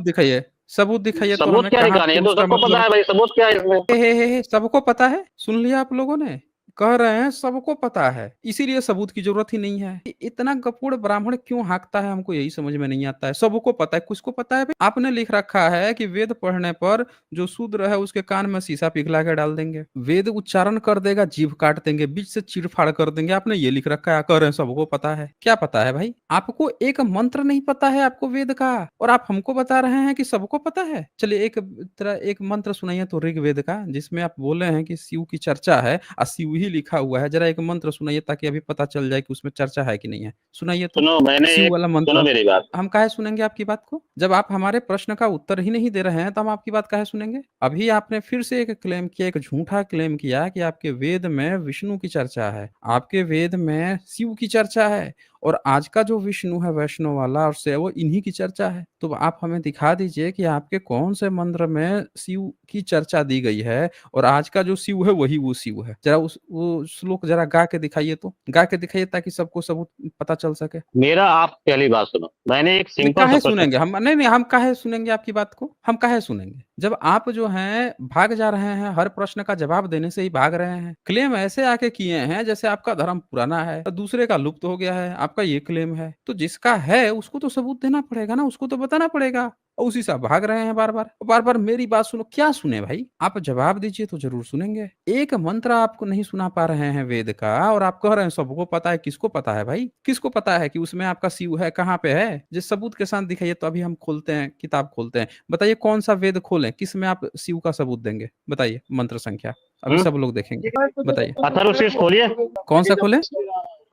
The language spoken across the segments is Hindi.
दिखाइए, सबूत दिखाइए तो सबूत हमें क्या कहाँ दिखाने, पे ये तो उसका सबको पता मतलब है भाई, सबूत क्या है इसमें? हे, सबको पता है। सुन लिया आप लोगों ने? कह रहे हैं सबको पता है, इसीलिए सबूत की जरूरत ही नहीं है। इतना गपूड़ ब्राह्मण क्यों हाँकता है, हमको यही समझ में नहीं आता है। सबको पता है, किसको पता है भाई? आपने लिख रखा है कि वेद पढ़ने पर जो शूद्र है उसके कान में शीशा पिघला के डाल देंगे, वेद उच्चारण कर देगा, जीभ काट देंगे, बीच से चीरफाड़ कर देंगे। आपने ये लिख रखा है, कह रहे हैं सबको पता है। क्या पता है भाई? आपको एक मंत्र नहीं पता है आपको वेद का, और आप हमको बता रहे हैं कि सबको पता है। चलिए एक तरह एक मंत्र सुनाइए तो ऋग्वेद का, जिसमें आप बोले हैं कि शिव की चर्चा है और शिव ही लिखा हुआ है। जरा एक मंत्र सुनाइए ताकि अभी पता चल जाए कि उसमें चर्चा है कि नहीं है। सुनाइए तो सुनो, मैंने शिव एक वाला सुनो मंत्र। मेरी बात। हम काहे सुनेंगे आपकी बात को? जब आप हमारे प्रश्न का उत्तर ही नहीं दे रहे हैं तो हम आपकी बात काहे सुनेंगे? अभी आपने फिर से एक क्लेम किया, एक झूठा क्लेम किया कि आपके वेद में विष्णु की चर्चा है, आपके वेद में शिव की चर्चा है, और आज का जो विष्णु है वैष्णव वाला और से वो इन्हीं की चर्चा है। तो आप हमें दिखा दीजिए कि आपके कौन से मंत्र में शिव की चर्चा दी गई है, और आज का जो शिव है वही वो शिव है। जरा उस वो श्लोक जरा गा के दिखाइए, तो गा के दिखाइए ताकि सबको सबूत पता चल सके। मेरा आप पहली बात सुनो, मैंने एक नहीं सिंपल सा काहे प्रश्न। सुनेंगे हम? नहीं नहीं, हम काहे सुनेंगे आपकी बात को? हम काहे सुनेंगे जब आप जो हैं भाग जा रहे हैं, हर प्रश्न का जवाब देने से ही भाग रहे हैं। क्लेम ऐसे आके किए हैं जैसे आपका धर्म पुराना है और दूसरे का लुप्त हो गया है। आपका ये क्लेम है तो जिसका है उसको तो सबूत देना पड़ेगा ना, उसको तो बताना पड़ेगा। और उसी से आप भाग रहे हैं बार बार बार बार। मेरी बात सुनो, क्या सुने भाई? आप जवाब दीजिए तो जरूर सुनेंगे। एक मंत्र आपको नहीं सुना पा रहे हैं वेद का, और आप कह रहे हैं सबको पता है। किसको पता है भाई? किसको पता है कि उसमें आपका शिव है? कहाँ पे है? जिस सबूत के साथ दिखाइए तो अभी हम खोलते हैं, किताब खोलते हैं। बताइए कौन सा वेद खोलें, किस में आप शिव का सबूत देंगे? बताइए मंत्र संख्या, अभी सब लोग देखेंगे। बताइए अथर्वशीर्ष खोलिए। कौन सा खोले?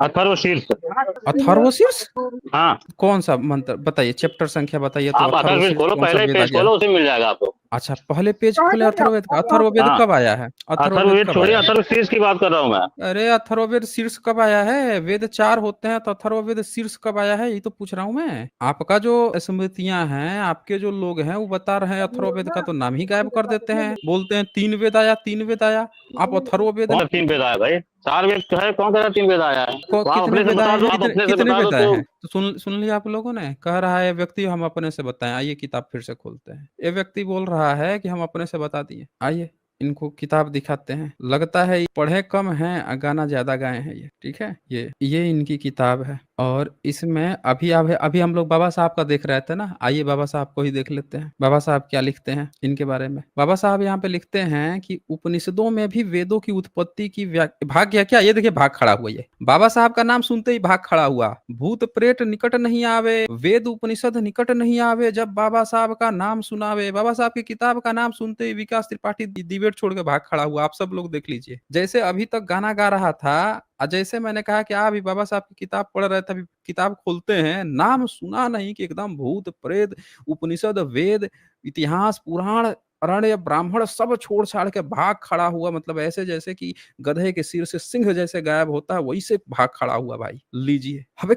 अथर्वशीर्ष। अथर्वशीर्ष? हाँ, कौन सा मंत्र बताइए, चैप्टर संख्या बताइए तो। आप अथर्वशीर्ष अथर्वशीर्ष खोलो, कौन सा पहले ही वेद आ पेज गया? खोलो, उसे मिल जाएगा आपको। अच्छा पहले पेज खोले अथर्ववेद का। अथर्ववेद हाँ, कब आया है? अथर्ववेद अथर्ववेद कब छोड़िए, आया है? अथर्वशीर्ष की बात कर रहा हूँ मैं। अरे अथर्ववेद शीर्ष कब आया है? वेद चार होते हैं तो अथर्ववेद शीर्ष कब आया है, ये तो पूछ रहा हूं मैं। आपका जो स्मृतियां हैं, आपके जो लोग हैं वो बता रहे हैं अथर्ववेद का तो नाम ही गायब कर देते हैं, बोलते हैं तीन वेद आया, तीन वेद आया। आप अथर्ववेद कौन तीन वेद आया भाई? चार वेद तो है, कौन कह रहा है तीन वेद आया है? को तो आप कितने अपने से वेद बता आए दो, हैं? आप कितने अपने से कितने बता दो वेद आए तो। हैं? तो सुन लिया आप लोगों ने? कह रहा है व्यक्ति हम अपने से बताएं। आइए किताब फिर से खोलते हैं। ये व्यक्ति बोल रहा है कि हम अपने से बता दिए। आइए इनको किताब दिखाते हैं। लगता है ये पढ़े कम हैं और गाना ज्यादा गाए हैं ये। ठीक है, ये इनकी किताब है, और इसमें अभी अभी अभी हम लोग बाबा साहब का देख रहे थे ना। आइए बाबा साहब को ही देख लेते हैं, बाबा साहब क्या लिखते हैं इनके बारे में। बाबा साहब यहाँ पे लिखते हैं कि उपनिषदों में भी वेदों की उत्पत्ति की भाग गया क्या? ये देखिए भाग खड़ा हुआ। ये बाबा साहब का नाम सुनते ही भाग खड़ा हुआ। भूत प्रेत निकट नहीं आवे, वेद उपनिषद निकट नहीं आवे, जब बाबा साहब का नाम सुनावे। बाबा साहब की किताब का नाम सुनते ही विकास त्रिपाठी डिबेट छोड़ के भाग खड़ा हुआ। आप सब लोग देख लीजिए, जैसे अभी तक गाना गा रहा था, और जैसे मैंने कहा कि अभी बाबा साहब की किताब पढ़ रहे थे, अभी किताब खोलते हैं, नाम सुना नहीं कि एकदम भूत प्रेत उपनिषद वेद इतिहास पुराण अरण्य ब्राह्मण सब छोड़ छाड़ के भाग खड़ा हुआ। मतलब ऐसे जैसे कि गधे के सिर से सिंह जैसे गायब होता है, वही से भाग खड़ा हुआ भाई। लीजिए। अबे